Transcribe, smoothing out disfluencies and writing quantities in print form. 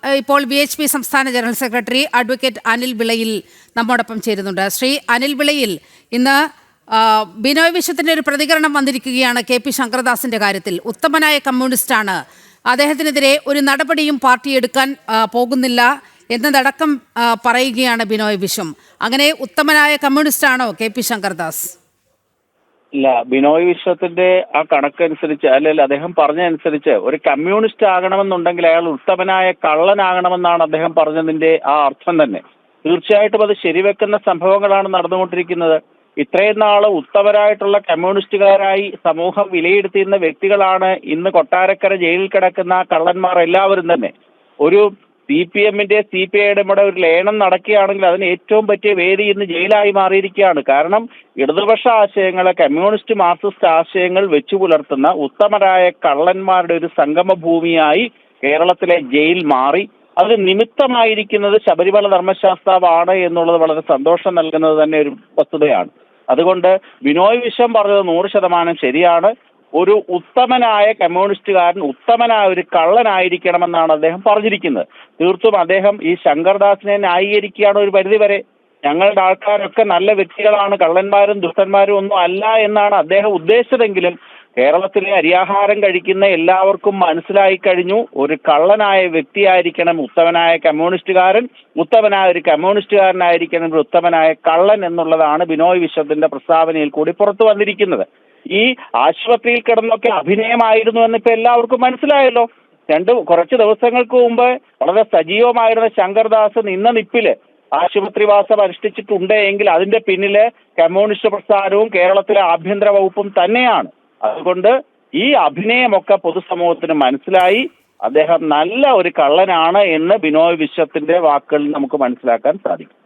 ഇപ്പോൾ VHP സംസ്ഥാന general secretary advocate Anil വിളയിൽ നമ്മോടൊപ്പം ചേരുന്നുണ്ട്. ശ്രീ അനിൽ വിളയിൽ, ഇന്ന് ബിനോയ് വിശ്വത്തിന്റെ ഒരു പ്രതികരണം വന്നിരിക്കുകയാണ് KP ശങ്കരദാസിന്റെ കാര്യത്തിൽ. ഉത്തമനായ കമ്മ്യൂണിസ്റ്റാണ്, അദ്ദേഹത്തിനെതിരെ ഒരു നടപടിയും പാർട്ടി എടുക്കാൻ പോകുന്നില്ല എന്നതടക്കം പറയുകയാണ് ബിനോയ് വിശ്വം. അങ്ങനെ ഉത്തമനായ കമ്മ്യൂണിസ്റ്റാണോ KP ശങ്കരദാസ്? ഇല്ല, ബിനോയ് വിശ്വത്തിന്റെ ആ കണക്കനുസരിച്ച്, അല്ലെങ്കിൽ അദ്ദേഹം പറഞ്ഞതനുസരിച്ച് ഒരു കമ്മ്യൂണിസ്റ്റ് ആകണമെന്നുണ്ടെങ്കിൽ അയാൾ ഉത്തമനായ കള്ളനാകണമെന്നാണ് അദ്ദേഹം പറഞ്ഞതിന്റെ ആ അർത്ഥം തന്നെ. തീർച്ചയായിട്ടും അത് ശരിവെക്കുന്ന സംഭവങ്ങളാണ് നടന്നുകൊണ്ടിരിക്കുന്നത്. ഇത്രയും നാള് ഉത്തമരായിട്ടുള്ള കമ്മ്യൂണിസ്റ്റുകാരായി സമൂഹം വിലയിരുത്തിയിരുന്ന വ്യക്തികളാണ് ഇന്ന് കൊട്ടാരക്കര ജയിലിൽ കിടക്കുന്ന കള്ളന്മാർ എല്ലാവരും തന്നെ. ഒരു CPM-ന്റെ CPI-യുടെ കൂടെ ഒരു ലേനം നടക്കുകയാണെങ്കിൽ അതിന് ഏറ്റവും പറ്റിയ വേദി ഇന്ന് ജയിലായി മാറിയിരിക്കുകയാണ്. കാരണം ഇടതുപക്ഷ ആശയങ്ങളെ, കമ്മ്യൂണിസ്റ്റ് മാർക്സിസ്റ്റ് ആശയങ്ങൾ വെച്ചു പുലർത്തുന്ന ഉത്തമരായ കള്ളന്മാരുടെ ഒരു സംഗമ ഭൂമിയായി കേരളത്തിലെ ജയിൽ മാറി. അത് നിമിത്തമായിരിക്കുന്നത് ശബരിമല ധർമ്മശാസ്താവാണ് എന്നുള്ളത് വളരെ സന്തോഷം നൽകുന്നത് തന്നെ ഒരു വസ്തുതയാണ്. അതുകൊണ്ട് ബിനോയ് വിശ്വം പറഞ്ഞത് 100% ശരിയാണ്. ഒരു ഉത്തമനായ കമ്മ്യൂണിസ്റ്റുകാരൻ ഉത്തമനായ ഒരു കള്ളനായിരിക്കണമെന്നാണ് അദ്ദേഹം പറഞ്ഞിരിക്കുന്നത്. തീർത്തും അദ്ദേഹം ഈ ശങ്കർദാസിനെ ന്യായീകരിക്കുകയാണ് ഒരു പരിധിവരെ. ഞങ്ങളുടെ ആൾക്കാരൊക്കെ നല്ല വ്യക്തികളാണ്, കള്ളന്മാരും ദുഷ്ടന്മാരും ഒന്നും അല്ല എന്നാണ് അദ്ദേഹം ഉദ്ദേശിച്ചതെങ്കിലും കേരളത്തിലെ അരിയാഹാരം കഴിക്കുന്ന എല്ലാവർക്കും മനസ്സിലായി കഴിഞ്ഞു, ഒരു കള്ളനായ വ്യക്തിയായിരിക്കണം ഉത്തമനായ കമ്മ്യൂണിസ്റ്റുകാരൻ, ഉത്തമനായ ഒരു കമ്മ്യൂണിസ്റ്റുകാരനായിരിക്കണം ഒരു ഉത്തമനായ കള്ളൻ എന്നുള്ളതാണ് ബിനോയ് വിശ്വത്തിന്റെ പ്രസ്താവനയിൽ കൂടി പുറത്തു വന്നിരിക്കുന്നത്. ഈ ആശുപത്രിയിൽ കിടന്നൊക്കെ അഭിനയമായിരുന്നു എന്നിപ്പോ എല്ലാവർക്കും മനസ്സിലായല്ലോ. കുറച്ച് ദിവസങ്ങൾക്ക് മുമ്പ് വളരെ സജീവമായിരുന്ന ശങ്കർദാസ് നിന്ന നിപ്പില് ആശുപത്രിവാസം അനുഷ്ഠിച്ചിട്ടുണ്ട് എങ്കിൽ അതിന്റെ പിന്നില് കമ്മ്യൂണിസ്റ്റ് പ്രസ്ഥാനവും കേരളത്തിലെ ആഭ്യന്തര വകുപ്പും തന്നെയാണ്. അതുകൊണ്ട് ഈ അഭിനയമൊക്കെ പൊതുസമൂഹത്തിന് മനസ്സിലായി. അദ്ദേഹം നല്ല ഒരു കള്ളനാണ് എന്ന് ബിനോയ് വിശ്വത്തിന്റെ വാക്കുകളിൽ നമുക്ക് മനസ്സിലാക്കാൻ സാധിക്കും.